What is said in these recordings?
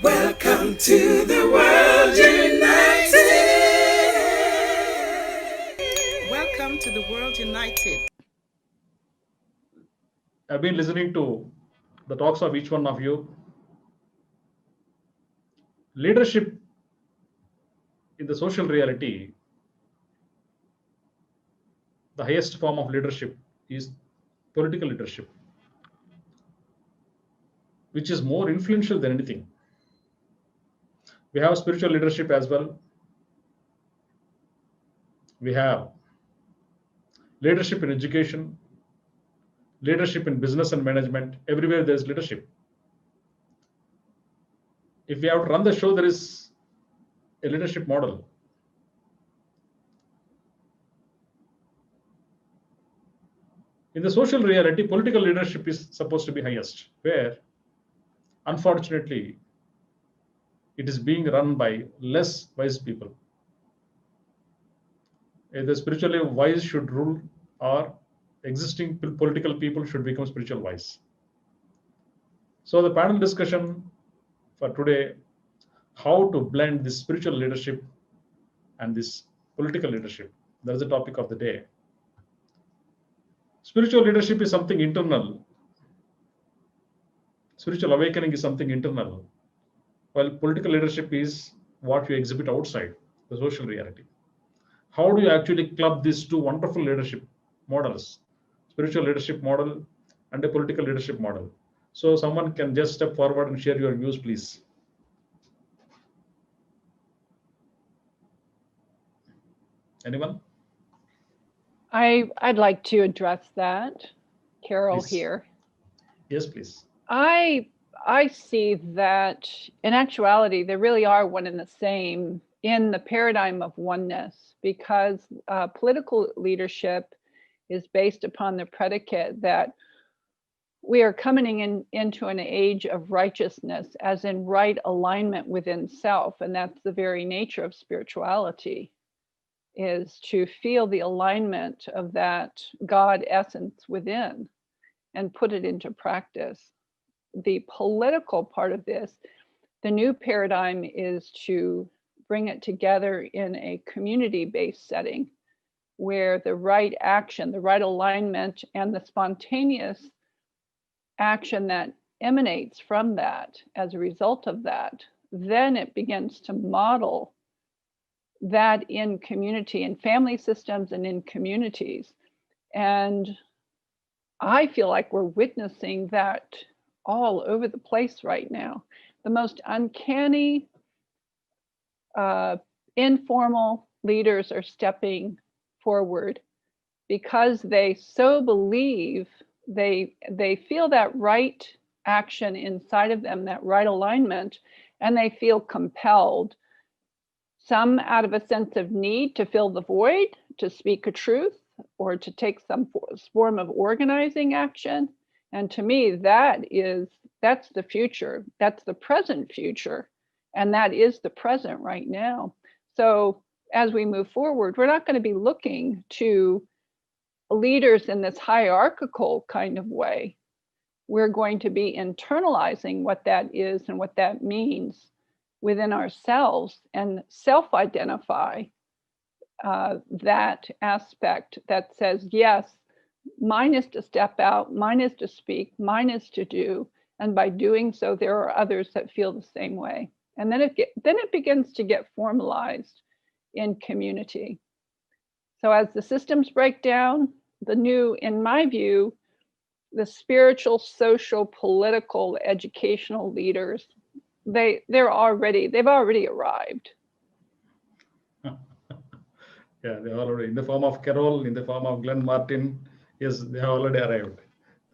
Welcome to the world united. Welcome to the world united. I've been listening to the talks of each one of you. Leadership in the social reality, the highest form of leadership is political leadership, which is more influential than anything. We have spiritual leadership as well. We have leadership in education, leadership in business and management. Everywhere there's leadership. If we have to run the show, there is a leadership model. In the social reality, political leadership is supposed to be highest, where unfortunately it is being run by less wise people. Either spiritually wise should rule, or existing political people should become spiritual wise. So the panel discussion for today, how to blend this spiritual leadership and this political leadership. That is the topic of the day. Spiritual leadership is something internal. Spiritual awakening is something internal, while political leadership is what you exhibit outside the social reality. How do you actually club these two wonderful leadership models, spiritual leadership model and a political leadership model? So someone can just step forward and share your views, please. Anyone? I'd like to address that. Carol Please. here. Yes, please. I see that in actuality, they really are one and the same in the paradigm of oneness, because political leadership is based upon the predicate that we are coming into an age of righteousness, as in right alignment within self. And that's the very nature of spirituality, is to feel the alignment of that God essence within and put it into practice. The political part of this, the new paradigm is to bring it together in a community-based setting where the right action, the right alignment, and the spontaneous action that emanates from that as a result of that, then it begins to model that in community, in family systems and in communities. And I feel like we're witnessing that all over the place right now. The most uncanny, informal leaders are stepping forward because they so believe, they feel that right action inside of them, that right alignment, and they feel compelled, some out of a sense of need to fill the void, to speak a truth, or to take some form of organizing action. And to me, that's the future. That's the present future. And that is the present right now. So as we move forward, we're not going to be looking to leaders in this hierarchical kind of way. We're going to be internalizing what that is and what that means within ourselves and self-identify that aspect that says, yes, mine is to step out, mine is to speak, mine is to do. And by doing so, there are others that feel the same way. And then it begins to get formalized in community. So as the systems break down, the new, in my view, the spiritual, social, political, educational leaders, they've already arrived. Yeah, they are already in the form of Carol, in the form of Glenn Martin. Yes, they have already arrived.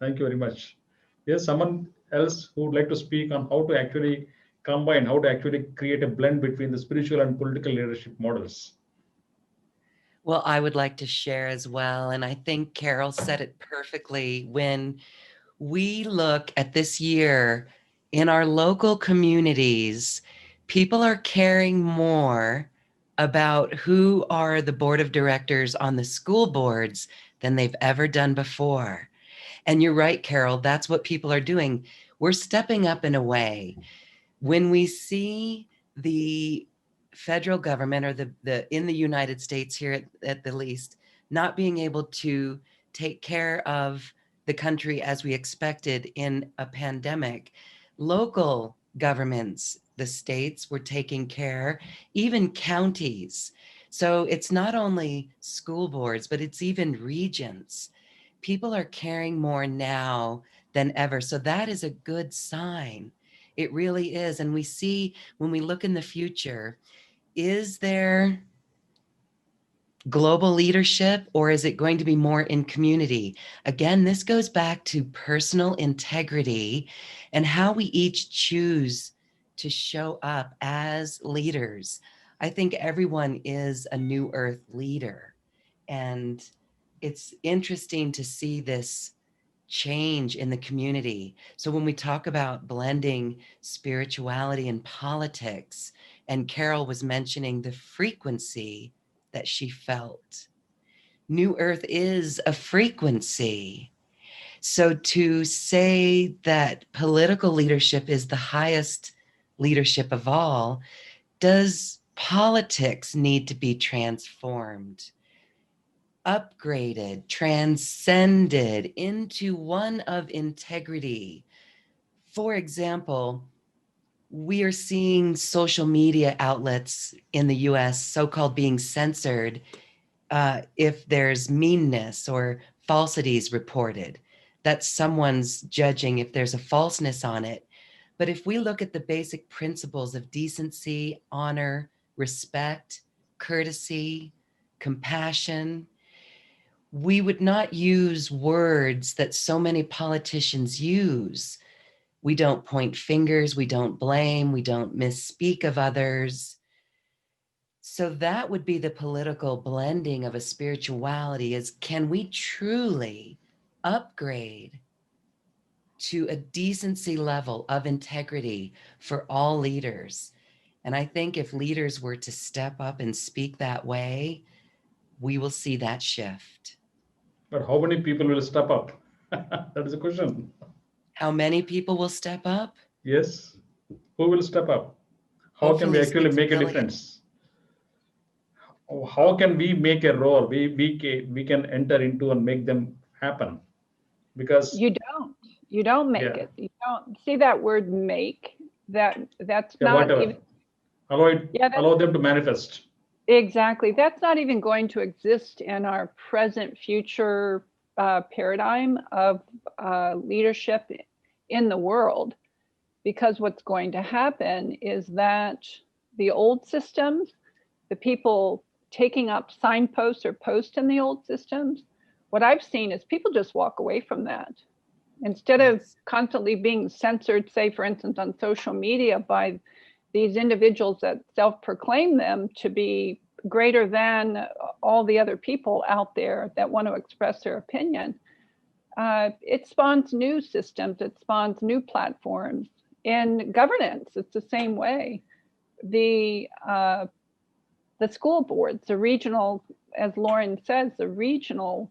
Thank you very much. Yes, someone else who would like to speak on how to actually combine, how to actually create a blend between the spiritual and political leadership models. Well, I would like to share as well. And I think Carol said it perfectly. When we look at this year in our local communities, people are caring more about who are the board of directors on the school boards than they've ever done before. And you're right, Carol, that's what people are doing. We're stepping up in a way. When we see the federal government or the in the United States here at the least, not being able to take care of the country as we expected in a pandemic, local governments, the states were taking care, even counties. So it's not only school boards, but it's even regions. People are caring more now than ever. So that is a good sign. It really is. And we see when we look in the future, is there global leadership or is it going to be more in community? Again, this goes back to personal integrity and how we each choose to show up as leaders. I think everyone is a New Earth leader. And it's interesting to see this change in the community. So when we talk about blending spirituality and politics, and Carol was mentioning the frequency that she felt. New Earth is a frequency. So to say that political leadership is the highest leadership of all, does politics need to be transformed, upgraded, transcended into one of integrity? For example, we are seeing social media outlets in the US so-called being censored if there's meanness or falsities reported. That someone's judging if there's a falseness on it. But if we look at the basic principles of decency, honor, respect, courtesy, compassion, we would not use words that so many politicians use. We don't point fingers, we don't blame, we don't misspeak of others. So that would be the political blending of a spirituality, is can we truly upgrade to a decency level of integrity for all leaders? And I think if leaders were to step up and speak that way, we will see that shift. But how many people will step up? That is a question. How many people will step up? Yes. Who will step up? How Hopefully can we actually 6 make a billion. difference? How can we make a role? We can enter into and make them happen. Because You don't make Yeah. it. You don't see that word make. That's yeah, not whatever. even, Allow allow them to manifest. exactly. That's not even going to exist in our present future paradigm of leadership in the world. Because what's going to happen is that the old systems, the people taking up signposts or posts in the old systems, what I've seen is people just walk away from that. Instead of constantly being censored, say, for instance, on social media by these individuals that self-proclaim them to be greater than all the other people out there that want to express their opinion, it spawns new systems, it spawns new platforms. In governance, it's the same way. The school boards, the regional, as Lauren says, the regional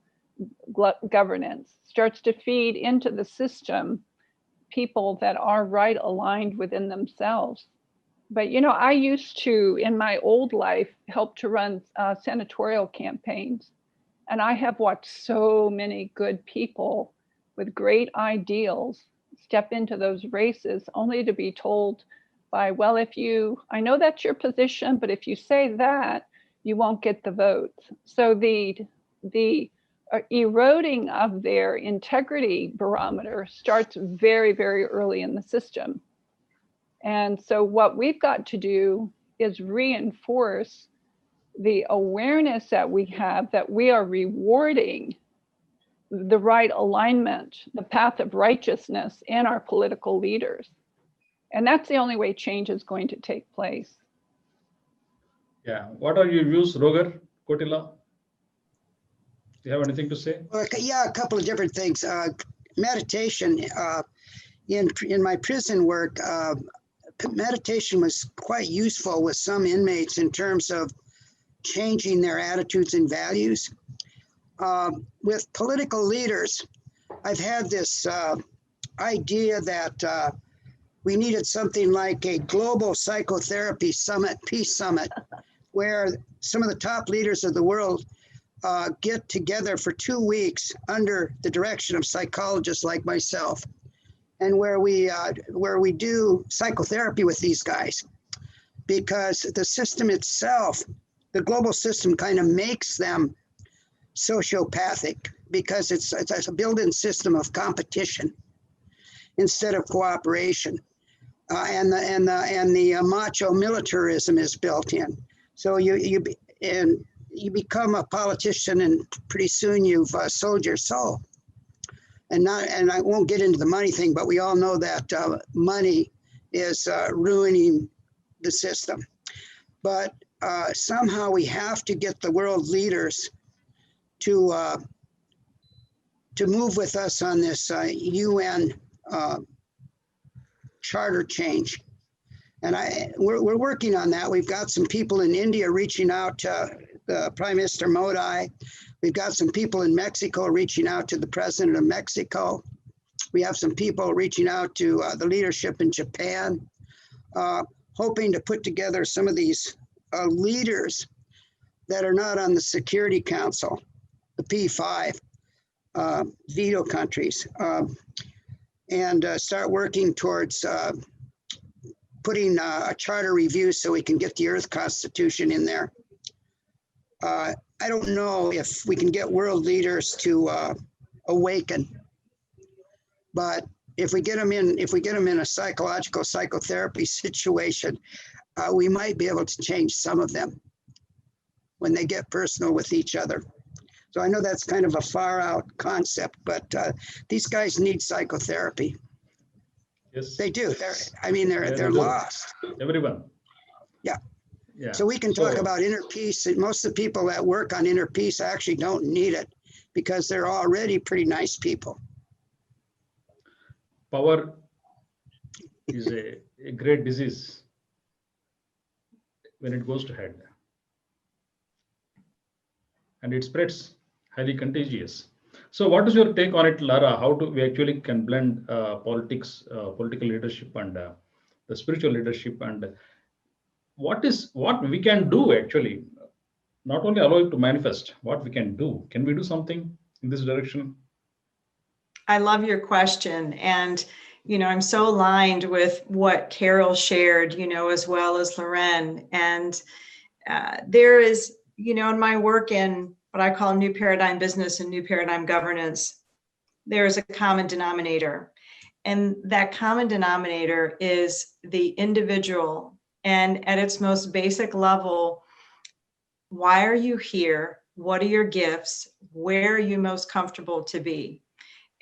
governance starts to feed into the system people that are right aligned within themselves. But you know, I used to, in my old life, help to run senatorial campaigns. And I have watched so many good people with great ideals step into those races only to be told by, well, I know that's your position, but if you say that, you won't get the votes. So the eroding of their integrity barometer starts very, very early in the system. And so what we've got to do is reinforce the awareness that we have that we are rewarding the right alignment, the path of righteousness in our political leaders. And that's the only way change is going to take place. Yeah. What are your views, Roger, Kotila? Do you have anything to say? Yeah, a couple of different things. Meditation, in my prison work, meditation was quite useful with some inmates in terms of changing their attitudes and values. With political leaders, I've had this idea that we needed something like a global psychotherapy summit, peace summit, where some of the top leaders of the world get together for 2 weeks under the direction of psychologists like myself, and where we do psychotherapy with these guys, because the system itself, the global system, kind of makes them sociopathic, because it's a built-in system of competition instead of cooperation, and the macho militarism is built in. So you become a politician, and pretty soon you've sold your soul. And I won't get into the money thing, but we all know that money is ruining the system. But somehow we have to get the world leaders to move with us on this UN charter change. And we're working on that. We've got some people in India reaching out to Prime Minister Modi. We've got some people in Mexico reaching out to the President of Mexico. We have some people reaching out to the leadership in Japan, hoping to put together some of these leaders that are not on the Security Council, the P5 veto countries, and start working towards putting a charter review so we can get the Earth Constitution in there. I don't know if we can get world leaders to awaken, but if we get them in a psychological psychotherapy situation, we might be able to change some of them when they get personal with each other. So I know that's kind of a far out concept, but these guys need psychotherapy. Yes. They do. They're lost. Everyone. Yeah. Yeah. So we can talk about inner peace, and most of the people that work on inner peace actually don't need it, because they're already pretty nice people. Power is a great disease when it goes to head, and it spreads, highly contagious. So what is your take on it, Lara? How do we actually can blend politics, political leadership, and the spiritual leadership, and what we can do actually, not only allow it to manifest, what we can do? Can we do something in this direction? I love your question. And, I'm so aligned with what Carol shared, as well as Loren. And there is, in my work in what I call new paradigm business and new paradigm governance, there is a common denominator. And that common denominator is the individual. And at its most basic level, why are you here? What are your gifts? Where are you most comfortable to be?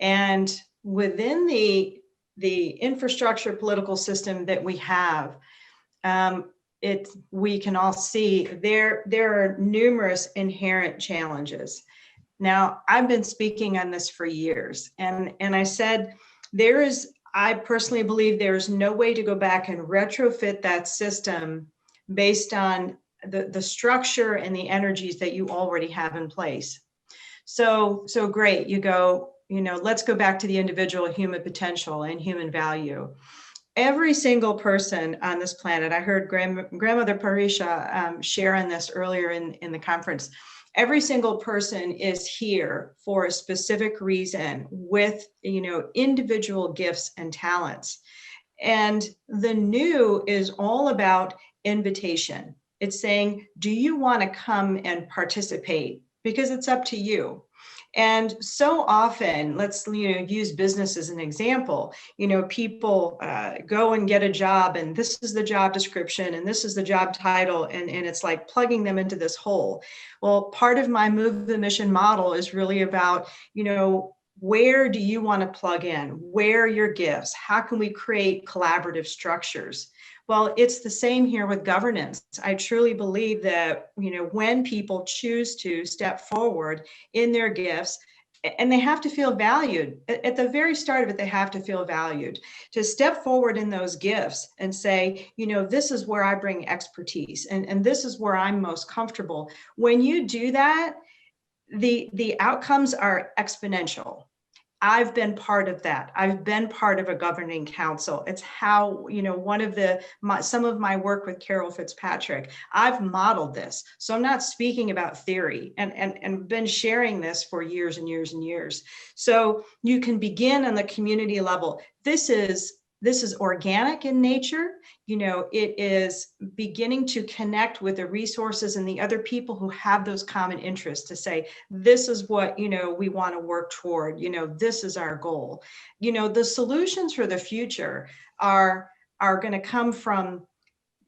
And within the infrastructure political system that we have, we can all see there are numerous inherent challenges. Now, I've been speaking on this for years, and I said I personally believe there's no way to go back and retrofit that system based on the structure and the energies that you already have in place. So great, you go, let's go back to the individual human potential and human value. Every single person on this planet, I heard Grandmother Parisha share on this earlier in the conference. Every single person is here for a specific reason with, individual gifts and talents. And the new is all about invitation. It's saying, do you want to come and participate? Because it's up to you. And so often, let's use business as an example. People go and get a job, and this is the job description, and this is the job title, and it's like plugging them into this hole. Well, part of my Move the Mission model is really about, where do you want to plug in? Where are your gifts? How can we create collaborative structures? Well, it's the same here with governance. I truly believe that, when people choose to step forward in their gifts, and they have to feel valued. At the very start of it, they have to feel valued. To step forward in those gifts and say, this is where I bring expertise, and this is where I'm most comfortable. When you do that, the outcomes are exponential. I've been part of that. I've been part of a governing council. It's how, one of some of my work with Carol Fitzpatrick, I've modeled this. So I'm not speaking about theory and been sharing this for years and years and years. So you can begin on the community level. This is organic in nature. It is beginning to connect with the resources and the other people who have those common interests to say, this is what, we want to work toward, this is our goal. The solutions for the future are going to come from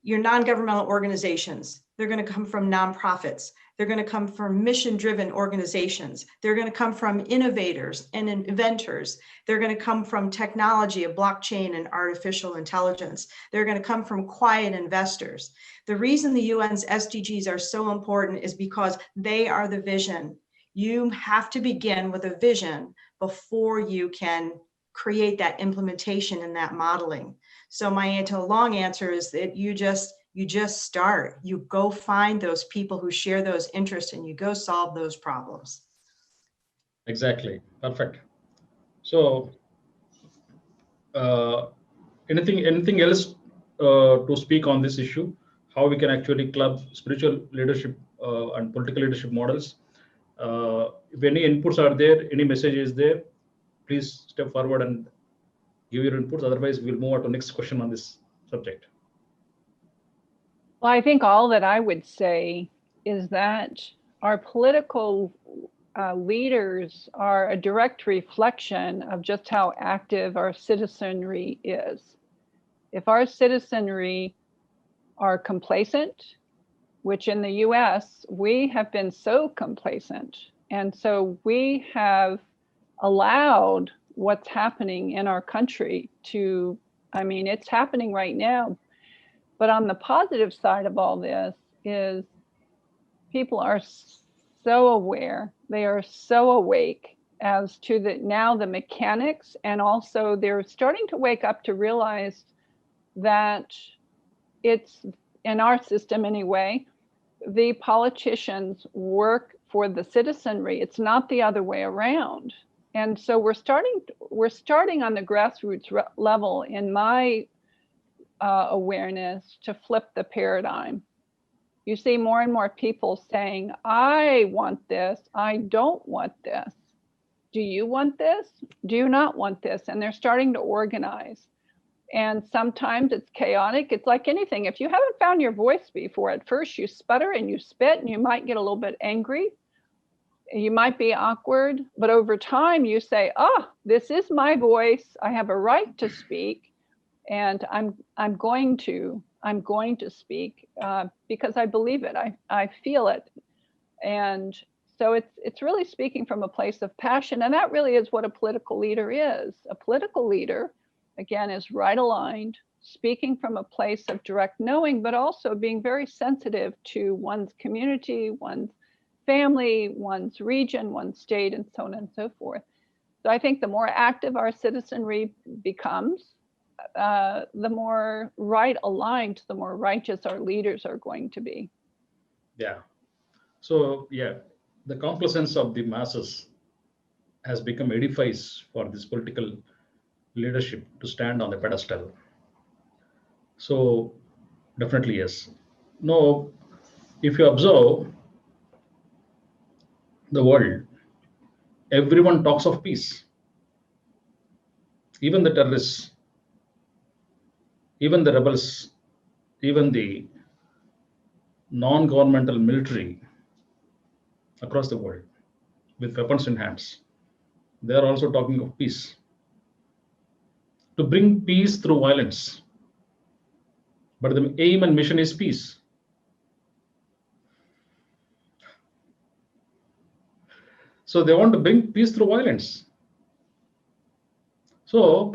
your non-governmental organizations. They're going to come from nonprofits. They're going to come from mission-driven organizations. They're going to come from innovators and inventors. They're going to come from technology of blockchain and artificial intelligence. They're going to come from quiet investors. The reason the UN's SDGs are so important is because they are the vision. You have to begin with a vision before you can create that implementation and that modeling. So my long answer is that you just start. You go find those people who share those interests and you go solve those problems. Exactly. Perfect. So anything else to speak on this issue? How we can actually club spiritual leadership and political leadership models? If any inputs are there, any message is there, please step forward and give your inputs. Otherwise, we'll move on to next question on this subject. Well, I think all that I would say is that our political leaders are a direct reflection of just how active our citizenry is. If our citizenry are complacent, which in the US, we have been so complacent. And so we have allowed what's happening in our country to, it's happening right now. But on the positive side of all this is people are so aware, they are so awake as to the mechanics, and also they're starting to wake up to realize that it's, in our system anyway, the politicians work for the citizenry. It's not the other way around. And so we're starting on the grassroots level, in my awareness, to flip the paradigm. You see more and more people saying, I want this, I don't want this. Do you want this? Do you not want this? And they're starting to organize. And sometimes it's chaotic. It's like anything. If you haven't found your voice before, at first you sputter and you spit and you might get a little bit angry. You might be awkward, but over time you say, this is my voice. I have a right to speak. And I'm going to speak because I believe it. I feel it. And so it's really speaking from a place of passion. And that really is what a political leader is. A political leader, again, is right aligned, speaking from a place of direct knowing, but also being very sensitive to one's community, one's family, one's region, one's state, and so on and so forth. So I think the more active our citizenry becomes, the more right aligned, the more righteous our leaders are going to be. Yeah. So the complacence of the masses has become edifice for this political leadership to stand on the pedestal. So definitely yes. No, if you observe the world, everyone talks of peace. Even the terrorists, even the rebels, even the non-governmental military across the world with weapons in hands, they are also talking of peace. To bring peace through violence. But the aim and mission is peace. So they want to bring peace through violence. So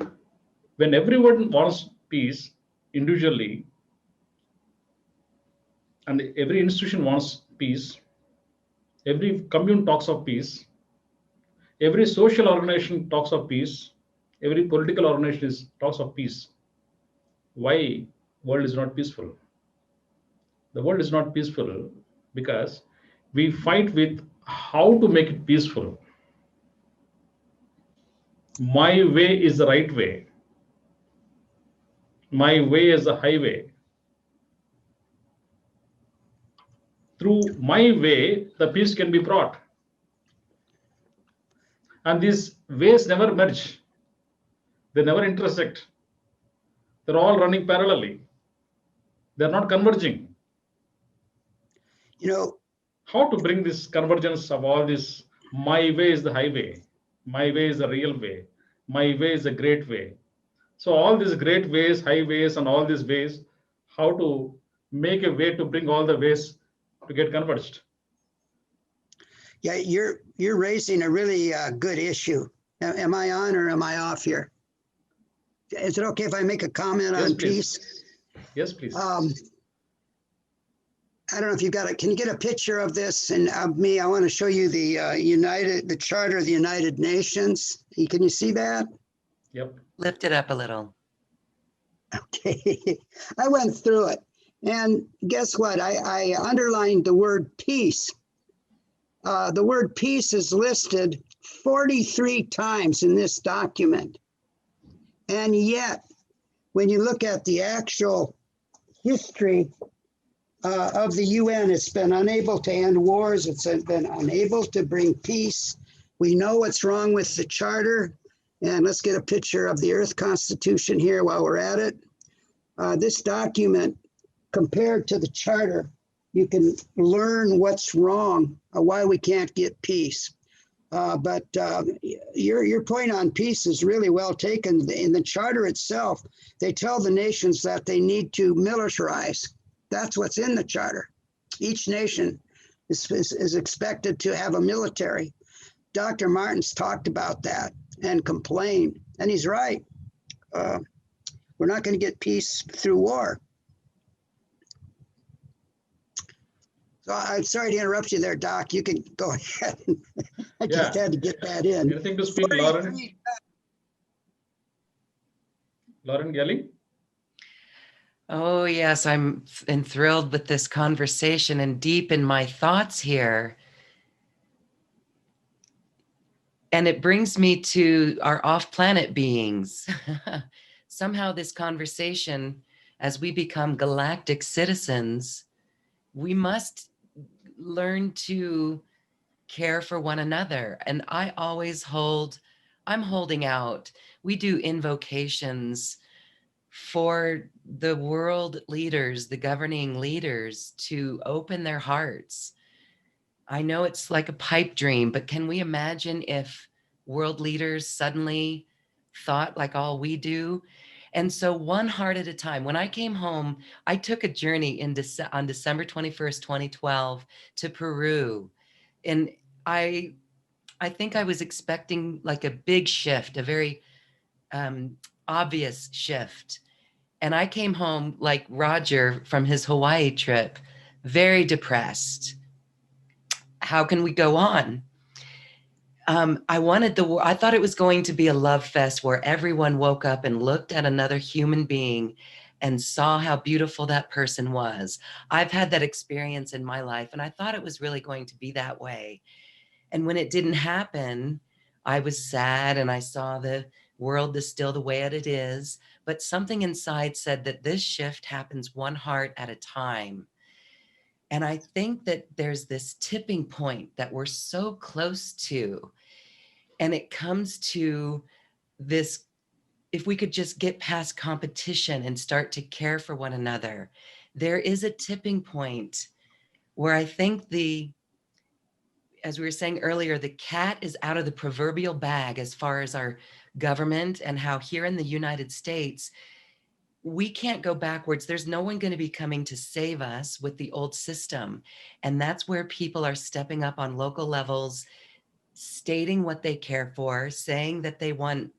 when everyone wants peace individually, and every institution wants peace, every commune talks of peace, every social organization talks of peace, every political organization talks of peace. Why world is not peaceful? The world is not peaceful because we fight with how to make it peaceful. My way is the right way. My way is the highway. Through my way, the peace can be brought. And these ways never merge. They never intersect. They're all running parallelly. They're not converging. You know, How to bring this convergence of all this? My way is the highway. My way is the real way. My way is the great way. So all these great ways, highways, and all these ways, how to make a way to bring all the ways to get converged? yeah, you're raising a really good issue. Am I on or am I off here? Is it okay if I make a comment Yes, on please. peace? Yes, please. I don't know if you got it. Can you get a picture of this and of me? I want to show you the Charter of the United Nations. Can you see that? Yep. Lift it up a little. Okay, I went through it, and guess what? I underlined the word peace. The word peace is listed 43 times in this document, and yet, when you look at the actual history of the UN, it's been unable to end wars. It's been unable to bring peace. We know what's wrong with the charter. And let's get a picture of the Earth Constitution here while we're at it. This document, compared to the charter, you can learn what's wrong, why we can't get peace. But your point on peace is really well taken. In the charter itself, they tell the nations that they need to militarize. That's what's in the charter. Each nation is expected to have a military. Dr. Martin's talked about that and complained, and he's right. We're not going to get peace through war. So I'm sorry to interrupt you there, Doc. You can go ahead. I just had to get that in. Anything to speak, Lauren? Lauren Galey? Oh, yes, I'm enthralled with this conversation and deep in my thoughts here. And it brings me to our off-planet beings. Somehow this conversation, as we become galactic citizens, we must learn to care for one another. And I'm holding out. We do invocations for the world leaders, the governing leaders, to open their hearts. I know it's like a pipe dream, but can we imagine if world leaders suddenly thought like all we do? And so one heart at a time. When I came home, I took a journey on December 21st, 2012 to Peru. And I think I was expecting like a big shift, a very obvious shift. And I came home like Roger from his Hawaii trip, very depressed. How can we go on? I thought it was going to be a love fest where everyone woke up and looked at another human being and saw how beautiful that person was. I've had that experience in my life, and I thought it was really going to be that way. And when it didn't happen, I was sad, and I saw the world is still the way it is. But something inside said that this shift happens one heart at a time. And I think that there's this tipping point that we're so close to. And it comes to this, if we could just get past competition and start to care for one another, there is a tipping point where I think as we were saying earlier, the cat is out of the proverbial bag as far as our government, and how here in the United States, we can't go backwards. There's no one going to be coming to save us with the old system. And that's where people are stepping up on local levels, stating what they care for, saying that they want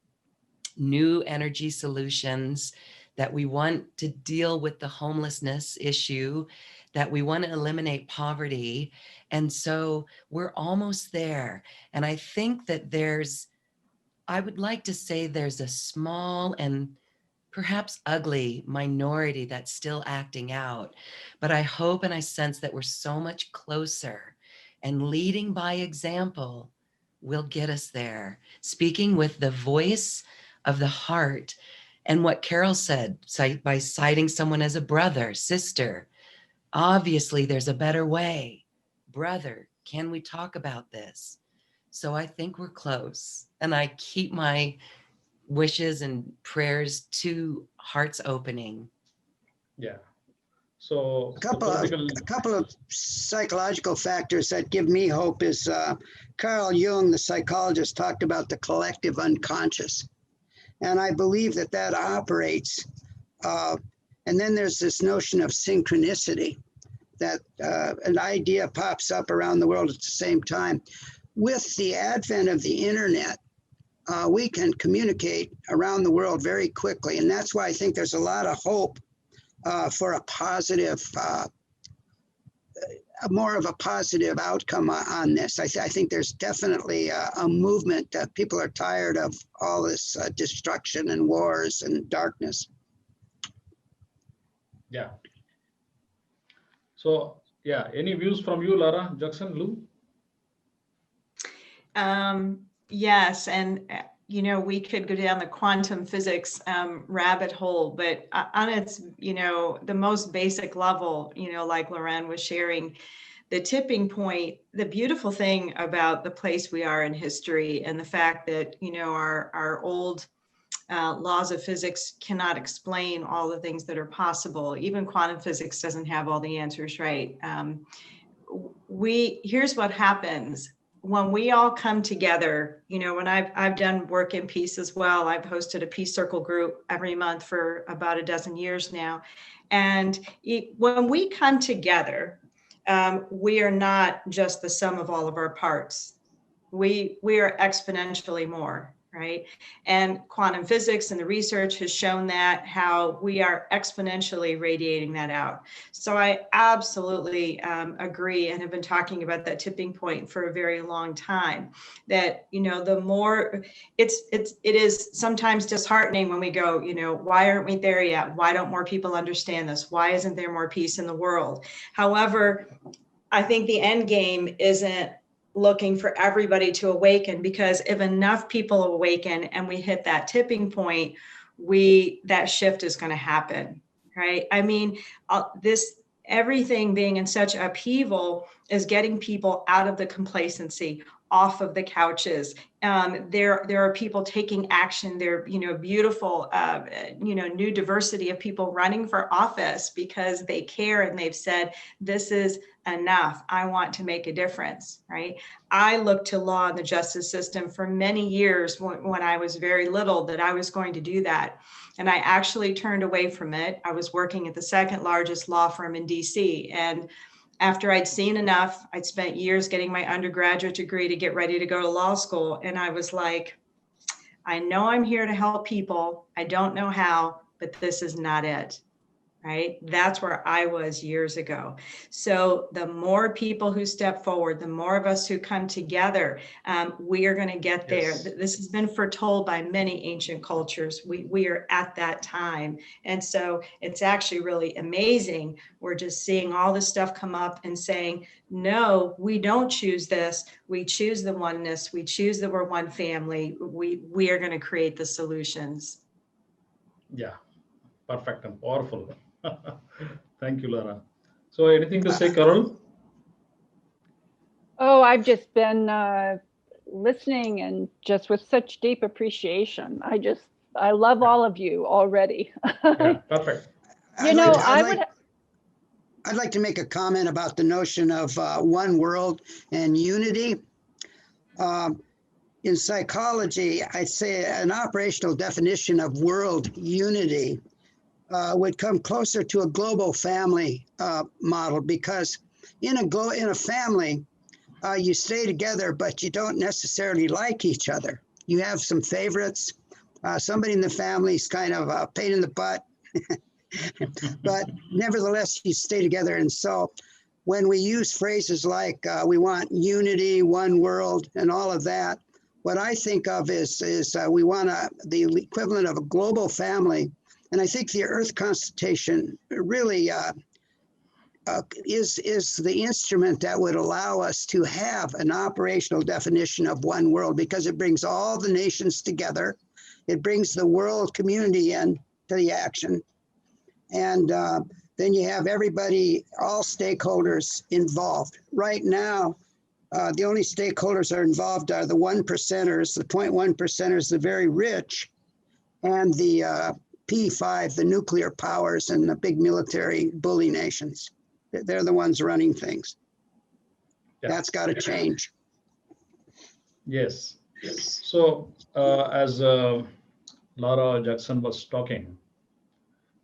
new energy solutions, that we want to deal with the homelessness issue, that we want to eliminate poverty. And so we're almost there. And I think that I would like to say there's a small and perhaps ugly minority that's still acting out. But I hope and I sense that we're so much closer and leading by example will get us there. Speaking with the voice of the heart. And what Carol said, by citing someone as a brother, sister, obviously there's a better way. Brother, can we talk about this? So I think we're close. And I keep my wishes and prayers to hearts opening. Yeah. So A couple of psychological factors that give me hope is Carl Jung, the psychologist, talked about the collective unconscious. And I believe that that operates. And then there's this notion of synchronicity, that an idea pops up around the world at the same time. With the advent of the internet, we can communicate around the world very quickly. And that's why I think there's a lot of hope for a positive, more of a positive outcome on this. I think there's definitely a movement that people are tired of all this destruction and wars and darkness. Yeah. So, yeah, any views from you, Lara, Jackson, Lou? Yes, and we could go down the quantum physics rabbit hole, but on its, the most basic level, like Loren was sharing, the tipping point, the beautiful thing about the place we are in history and the fact that, our old laws of physics cannot explain all the things that are possible. Even quantum physics doesn't have all the answers right. Here's what happens. When we all come together, when I've done work in peace as well, I've hosted a peace circle group every month for about a dozen years now. And when we come together, we are not just the sum of all of our parts. We are exponentially more, right? And quantum physics and the research has shown that, how we are exponentially radiating that out. So I absolutely agree, and have been talking about that tipping point for a very long time, that, the more it is sometimes disheartening when we go, why aren't we there yet? Why don't more people understand this? Why isn't there more peace in the world? However, I think the end game isn't looking for everybody to awaken, because if enough people awaken and we hit that tipping point, that shift is going to happen, right? I mean, everything being in such upheaval is getting people out of the complacency, off of the couches. There are people taking action. There, beautiful, new diversity of people running for office because they care and they've said, this is enough. I want to make a difference, right? I looked to law and the justice system for many years when I was very little, that I was going to do that. And I actually turned away from it. I was working at the second largest law firm in DC. And after I'd seen enough, I'd spent years getting my undergraduate degree to get ready to go to law school. And I was like, I know I'm here to help people. I don't know how, but this is not it. Right? That's where I was years ago. So the more people who step forward, the more of us who come together, we are going to get there. Yes. This has been foretold by many ancient cultures. We are at that time. And so it's actually really amazing. We're just seeing all this stuff come up and saying, no, we don't choose this. We choose the oneness. We choose that we're one family. We are going to create the solutions. Yeah, perfect and powerful. Thank you, Lara. So anything to say, Carol? Oh, I've just been listening and just with such deep appreciation. I love all of you already. Yeah, perfect. I'd like to make a comment about the notion of one world and unity. In psychology, I'd say an operational definition of world unity would come closer to a global family model, because in a family, you stay together, but you don't necessarily like each other. You have some favorites. Somebody in the family is kind of a pain in the butt, but nevertheless, you stay together. And so when we use phrases like we want unity, one world, and all of that, what I think of is we want the equivalent of a global family. And I think the Earth Constitution really is the instrument that would allow us to have an operational definition of one world, because it brings all the nations together. It brings the world community in to the action. And then you have everybody, all stakeholders involved. Right now, the only stakeholders that are involved are the 1%ers, the 0.1%ers, the very rich, and the P5, the nuclear powers and the big military bully nations. They're the ones running things. Yeah. That's got to change. Yes. So as Laura Jackson was talking,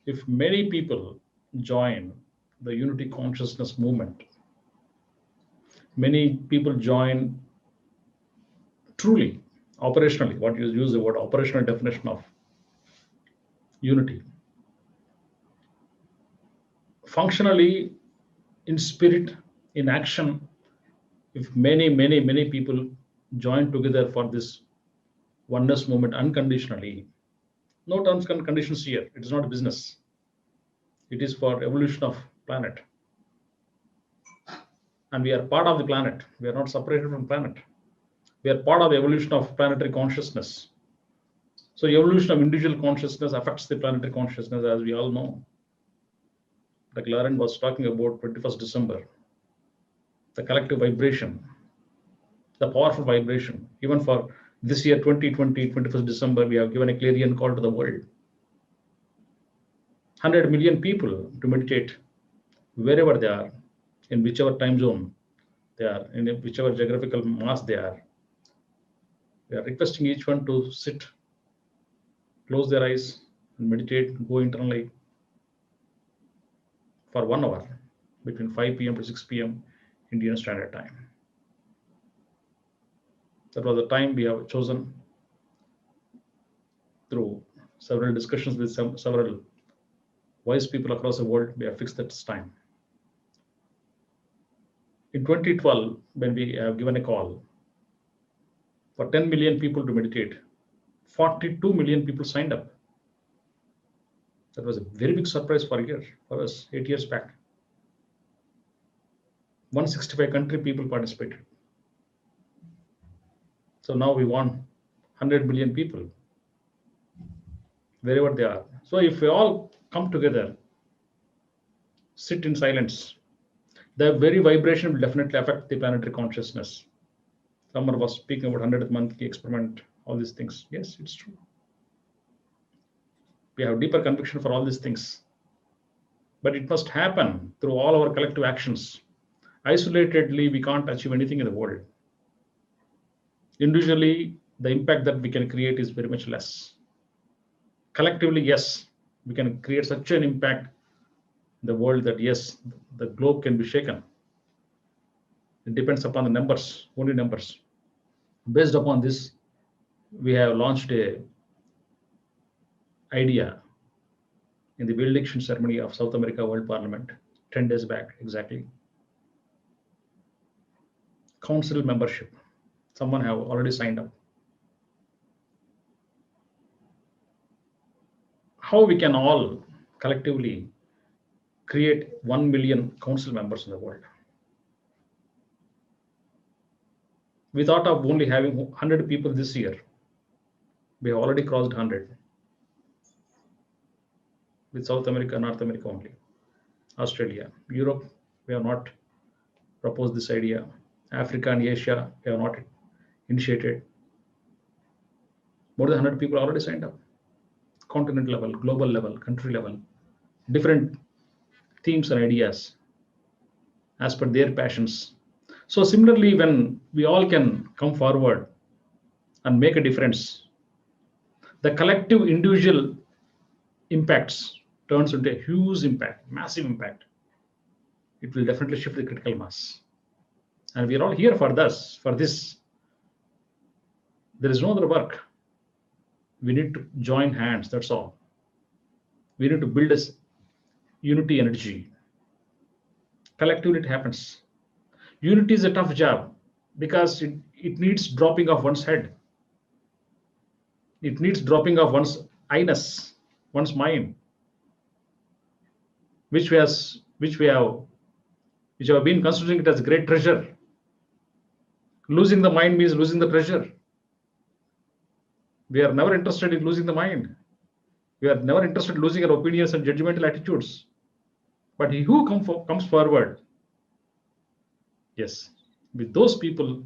if many people join the unity consciousness movement, many people join truly, operationally, what you use the word operational definition of unity, functionally, in spirit, in action, if many people join together for this oneness movement unconditionally, no terms and conditions here. It is not a business. It is for evolution of planet. And we are part of the planet. We are not separated from planet. We are part of the evolution of planetary consciousness. So the evolution of individual consciousness affects the planetary consciousness, as we all know. Like Lauren was talking about 21st December, the collective vibration, the powerful vibration. Even for this year, 2020, 21st December, we have given a clarion call to the world. 100 million people to meditate wherever they are, in whichever time zone they are, in whichever geographical mass they are. We are requesting each one to sit, close their eyes, and meditate, go internally for 1 hour between 5 p.m. to 6 p.m. Indian Standard Time. That was the time we have chosen through several discussions with several wise people across the world. We have fixed that time. In 2012, when we have given a call for 10 million people to meditate, 42 million people signed up. That was a very big surprise for us 8 years back. 165 country people participated. So now we want 100 million people, wherever they are. So if we all come together, sit in silence, the very vibration will definitely affect the planetary consciousness. Someone was speaking about 100th monthly experiment, all these things. Yes, it's true. We have deeper conviction for all these things. But it must happen through all our collective actions. Isolatedly, we can't achieve anything in the world. Individually, the impact that we can create is very much less. Collectively, yes, we can create such an impact in the world that yes, the globe can be shaken. It depends upon the numbers, only numbers. Based upon this, we have launched a idea in the benediction ceremony of South America World Parliament 10 days back exactly. Council membership. Someone have already signed up. How we can all collectively create 1 million council members in the world. We thought of only having 100 people this year. We have already crossed 100. With South America, North America only. Australia, Europe, we have not proposed this idea. Africa and Asia, we have not initiated. More than 100 people already signed up. Continent level, global level, country level, different themes and ideas as per their passions. So similarly, when we all can come forward and make a difference, the collective individual impacts turns into a huge impact, massive impact. It will definitely shift the critical mass. And we are all here for this. There is no other work. We need to join hands, that's all. We need to build a unity energy. Collectively, it happens. Unity is a tough job because it needs dropping of one's head. It needs dropping of one's I-ness, one's mind, which we have which have been considering it as a great treasure. Losing the mind means losing the treasure. We are never interested in losing the mind. We are never interested in losing our opinions and judgmental attitudes. But he who comes forward, yes, with those people,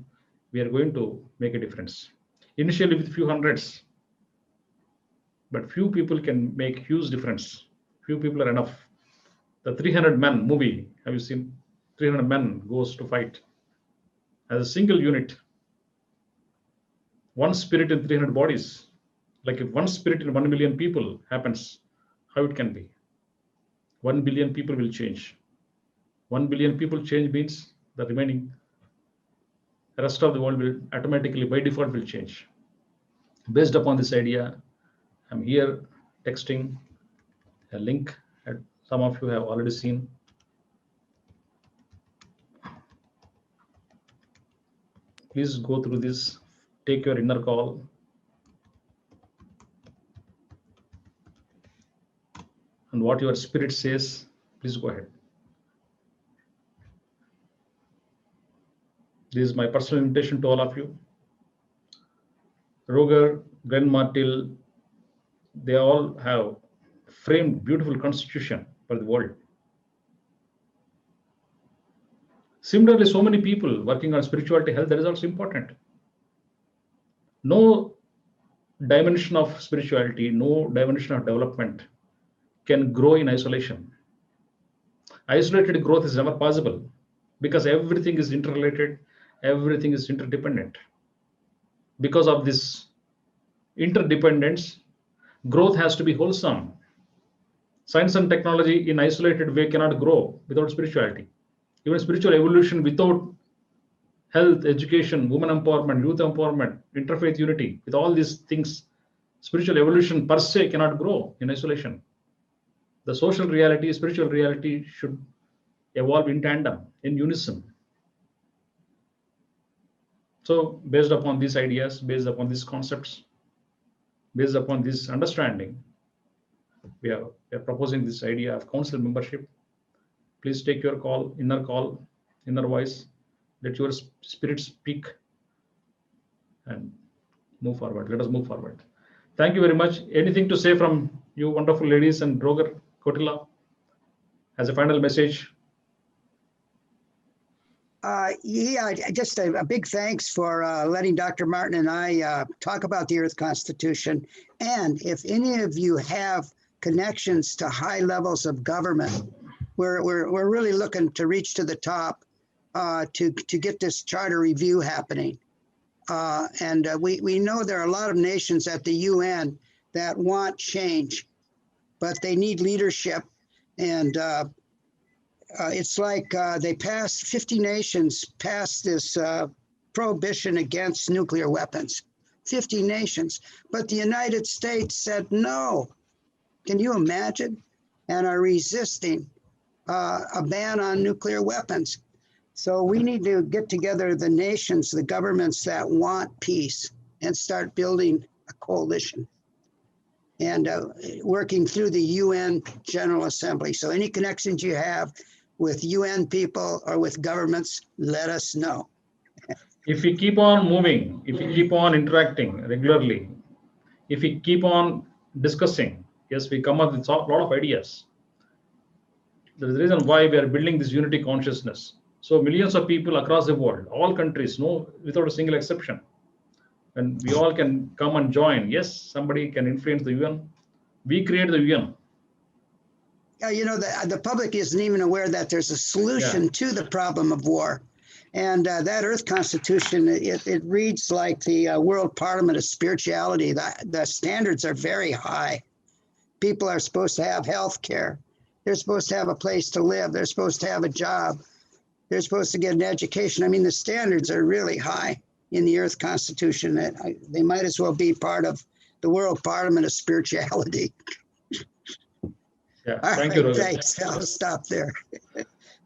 we are going to make a difference. Initially with few hundreds, but few people can make huge difference. Few people are enough. The 300 Men movie, have you seen? 300 men goes to fight as a single unit. One spirit in 300 bodies. Like if one spirit in 1 million people happens, how it can be? 1 billion people will change. 1 billion people change means the remaining rest of the world will automatically by default will change. Based upon this idea, I'm here texting a link that some of you have already seen. Please go through this, take your inner call. And what your spirit says, please go ahead. This is my personal invitation to all of you. Roger, Glenn Martil, they all have framed beautiful constitution for the world. Similarly, so many people working on spirituality, health, that is also important. No dimension of spirituality, no dimension of development can grow in isolation. Isolated growth is never possible because everything is interrelated, everything is interdependent. Because of this interdependence, growth has to be wholesome. Science and technology in isolated way cannot grow without spirituality. Even spiritual evolution without health, education, women empowerment, youth empowerment, interfaith unity, with all these things, spiritual evolution per se cannot grow in isolation. The social reality, spiritual reality should evolve in tandem, in unison. So based upon these ideas, based upon these concepts, based upon this understanding, we are proposing this idea of council membership. Please take your call, inner voice, let your spirit speak and move forward. Let us move forward. Thank you very much. Anything to say from you wonderful ladies and Roger, Kotila, as a final message? Yeah, just a big thanks for letting Dr. Martin and I talk about the Earth Constitution. And if any of you have connections to high levels of government, we're really looking to reach to the top to get this charter review happening. And we know there are a lot of nations at the UN that want change, but they need leadership. And it's like they passed, 50 nations passed this prohibition against nuclear weapons, 50 nations, but the United States said no. Can you imagine? And are resisting a ban on nuclear weapons. So we need to get together the nations, the governments that want peace, and start building a coalition and working through the UN General Assembly. So any connections you have with UN people or with governments, let us know. If we keep on moving, if we keep on interacting regularly, if we keep on discussing, yes, we come up with a lot of ideas. There's the reason why we are building this unity consciousness. So millions of people across the world, all countries, no, without a single exception, and we all can come and join. Yes, somebody can influence the UN. We create the UN. Yeah, you know, the public isn't even aware that there's a solution to the problem of war. And that Earth Constitution, it reads like the World Parliament of Spirituality. The standards are very high. People are supposed to have health care. They're supposed to have a place to live. They're supposed to have a job. They're supposed to get an education. I mean, the standards are really high in the Earth Constitution. They might as well be part of the World Parliament of Spirituality. Yeah, All thank right, you, Roger. thanks. I'll stop there.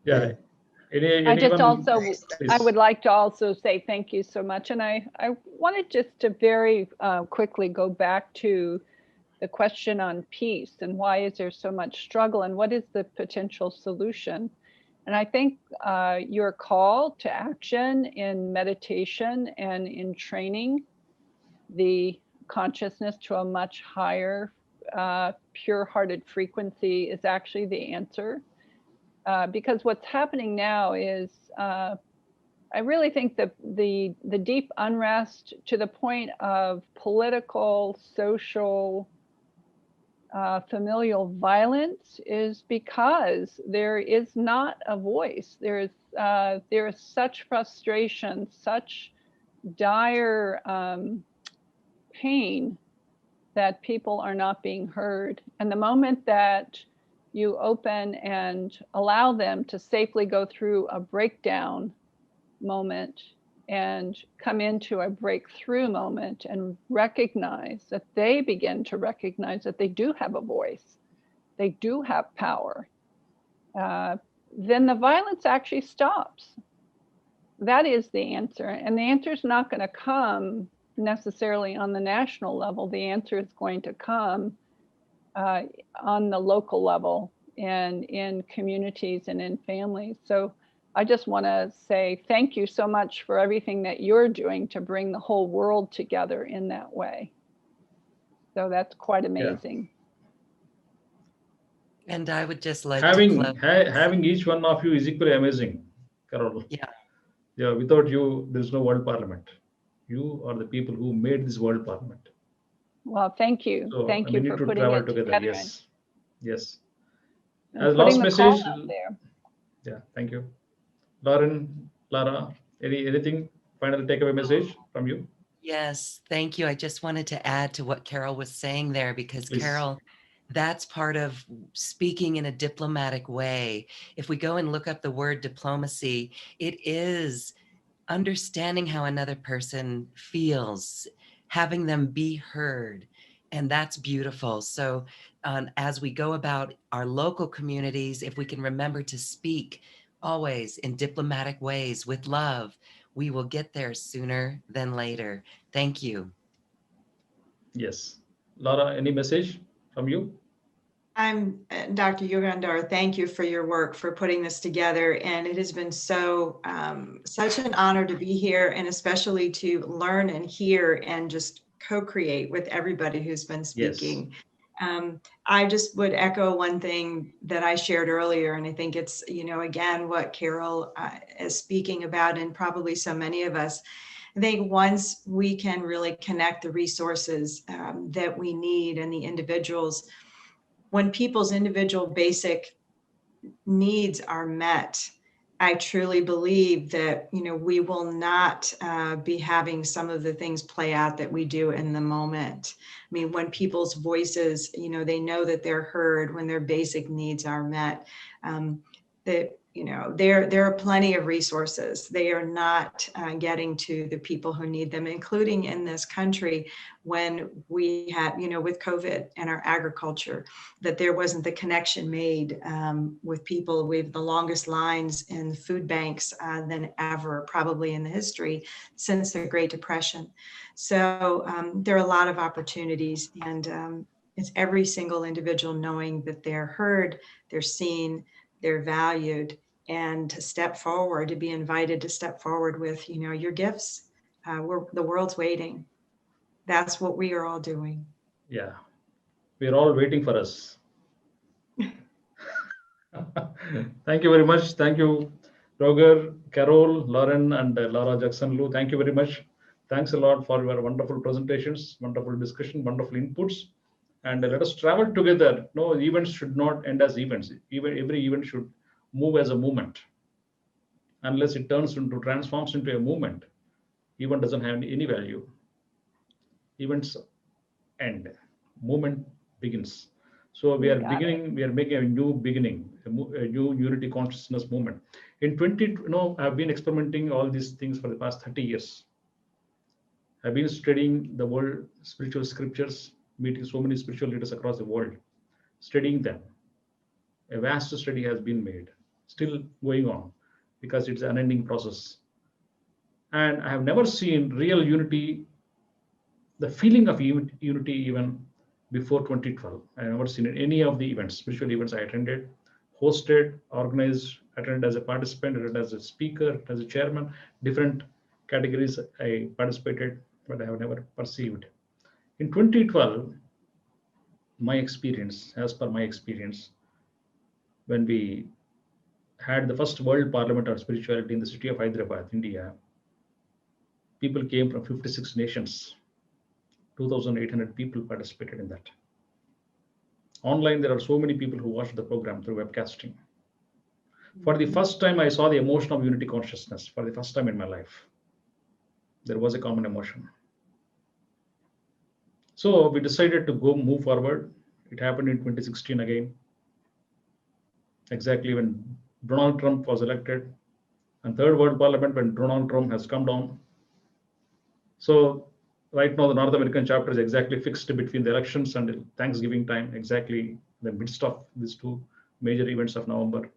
Yeah. I would like to also say thank you so much. And I wanted just to very quickly go back to the question on peace and why is there so much struggle and what is the potential solution? And I think your call to action in meditation and in training the consciousness to a much higher pure-hearted frequency is actually the answer. Because what's happening now is I really think that the deep unrest to the point of political, social, familial violence is because there is not a voice. There is such frustration, such dire pain that people are not being heard. And the moment that you open and allow them to safely go through a breakdown moment and come into a breakthrough moment and recognize that they begin to recognize that they do have a voice, they do have power, then the violence actually stops. That is the answer. And the answer is not going to come necessarily on the national level. The answer is going to come on the local level and in communities and in families. So I just want to say thank you so much for everything that you're doing to bring the whole world together in that way. So that's quite amazing. Yeah. And I would just like to close. Having each one of you is equally amazing, Carol. Yeah. Yeah, without you, there's no world parliament. You are the people who made this world parliament. Well, thank you. So, thank you for putting it together. Yes. Yes. As last message. Out there. Yeah, thank you. Lauren, Lara, anything final takeaway message from you? Yes, thank you. I just wanted to add to what Carol was saying there, because Please. Carol, that's part of speaking in a diplomatic way. If we go and look up the word diplomacy, it is understanding how another person feels, having them be heard. And that's beautiful. So as we go about our local communities, if we can remember to speak always in diplomatic ways with love, we will get there sooner than later. Thank you. Yes. Lara, any message from you? I'm Dr. Yugandhar. Thank you for your work, for putting this together. And it has been so, such an honor to be here, and especially to learn and hear and just co-create with everybody who's been speaking. Yes. I just would echo one thing that I shared earlier. And I think it's, again, what Carol is speaking about, and probably so many of us. I think once we can really connect the resources that we need and the individuals, when people's individual basic needs are met, I truly believe that, we will not be having some of the things play out that we do in the moment. I mean, when people's voices, they know that they're heard, when their basic needs are met, that, there are plenty of resources. They are not getting to the people who need them, including in this country when we had, with COVID and our agriculture, that there wasn't the connection made with people. We have the longest lines in food banks than ever, probably in the history since the Great Depression. So there are a lot of opportunities, and it's every single individual knowing that they're heard, they're seen, they're valued, and to step forward, to be invited to step forward with, your gifts. The world's waiting. That's what we are all doing. Yeah, we're all waiting for us. Thank you very much. Thank you, Roger, Carol, Lauren, and Lara Jackson-Lu. Thank you very much. Thanks a lot for your wonderful presentations, wonderful discussion, wonderful inputs. And let us travel together. No, events should not end as events. Every event should move as a movement. Unless it transforms into a movement, event doesn't have any value. Events end, movement begins. So we are making a new beginning, a new unity consciousness movement. I've been experimenting all these things for the past 30 years. I've been studying the world spiritual scriptures, meeting so many spiritual leaders across the world, studying them. A vast study has been made, still going on, because it's an unending process. And I have never seen real unity, the feeling of unity even before 2012. I have never seen any of the events, spiritual events I attended hosted, organized, attended as a participant, attended as a speaker, as a chairman, different categories I participated, but I have never perceived. In 2012, my experience, as per my experience, when we had the first World Parliament on Spirituality in the city of Hyderabad, India, people came from 56 nations. 2,800 people participated in that. Online, there are so many people who watched the program through webcasting. For the first time, I saw the emotion of unity consciousness for the first time in my life. There was a common emotion. So we decided to move forward. It happened in 2016 again, exactly when Donald Trump was elected, and Third World Parliament when Donald Trump has come down. So right now, the North American chapter is exactly fixed between the elections and Thanksgiving time, exactly the midst of these two major events of November.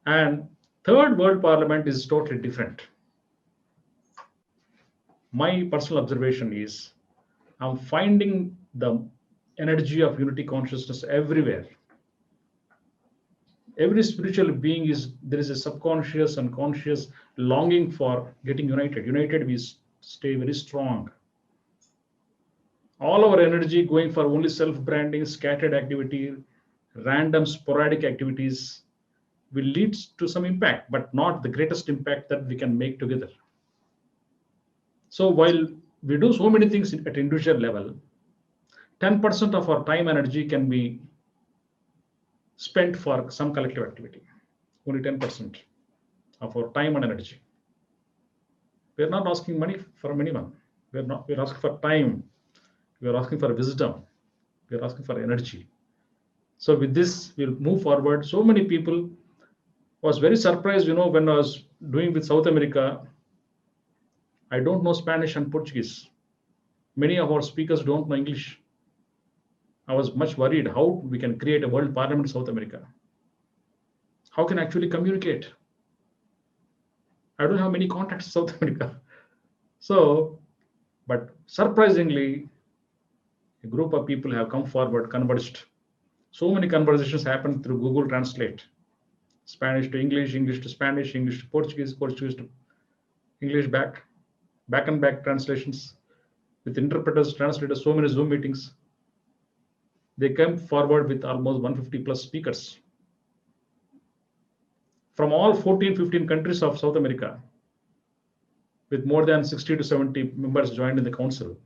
And Third World Parliament is totally different. My personal observation is I'm finding the energy of unity consciousness everywhere. Every spiritual being there is a subconscious and conscious longing for getting united. United, we stay very strong. All our energy going for only self-branding, scattered activity, random sporadic activities will lead to some impact, but not the greatest impact that we can make together. So while we do so many things at individual level, 10% of our time energy can be spent for some collective activity. Only 10% of our time and energy. We're not asking money from anyone. We're asking for time. We're asking for wisdom. We're asking for energy. So with this, we'll move forward. So many people was very surprised, when I was doing with South America. I don't know Spanish and Portuguese. Many of our speakers don't know English. I was much worried how we can create a world parliament in South America. How can I actually communicate? I don't have many contacts in South America. So, but surprisingly, a group of people have come forward, converged. So many conversations happened through Google Translate. Spanish to English, English to Spanish, English to Portuguese, Portuguese to English back and back translations with interpreters, translators, so many Zoom meetings. They came forward with almost 150 plus speakers from all 14, 15 countries of South America, with more than 60 to 70 members joined in the council.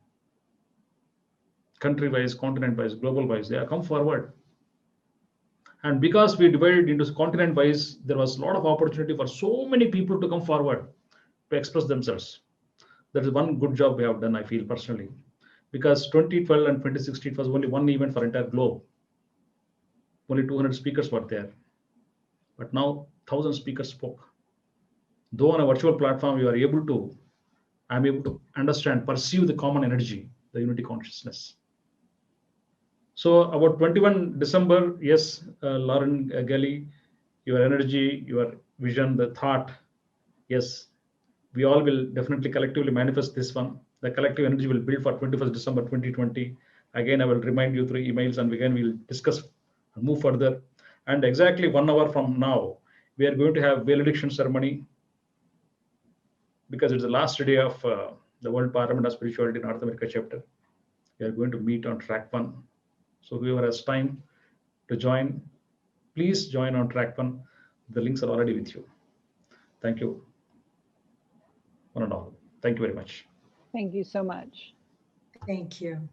Country-wise, continent-wise, global-wise, they have come forward. And because we divided into continent-wise, there was a lot of opportunity for so many people to come forward to express themselves. That is one good job we have done, I feel personally, because 2012 and 2016 was only one event for entire globe. Only 200 speakers were there, but now 1,000 speakers spoke. Though on a virtual platform, I'm able to understand, perceive the common energy, the unity consciousness. So about 21 December, yes, Lauren Galey, your energy, your vision, the thought, yes, we all will definitely collectively manifest this one. The collective energy will build for 21st December 2020. Again, I will remind you through emails, and again we'll discuss and move further. And exactly 1 hour from now, we are going to have valediction ceremony, because it's the last day of the World Parliament of Spirituality North America chapter. We are going to meet on track 1. So whoever has time to join, please join on track 1. The links are already with you. Thank you, one and all. Thank you very much. Thank you so much. Thank you.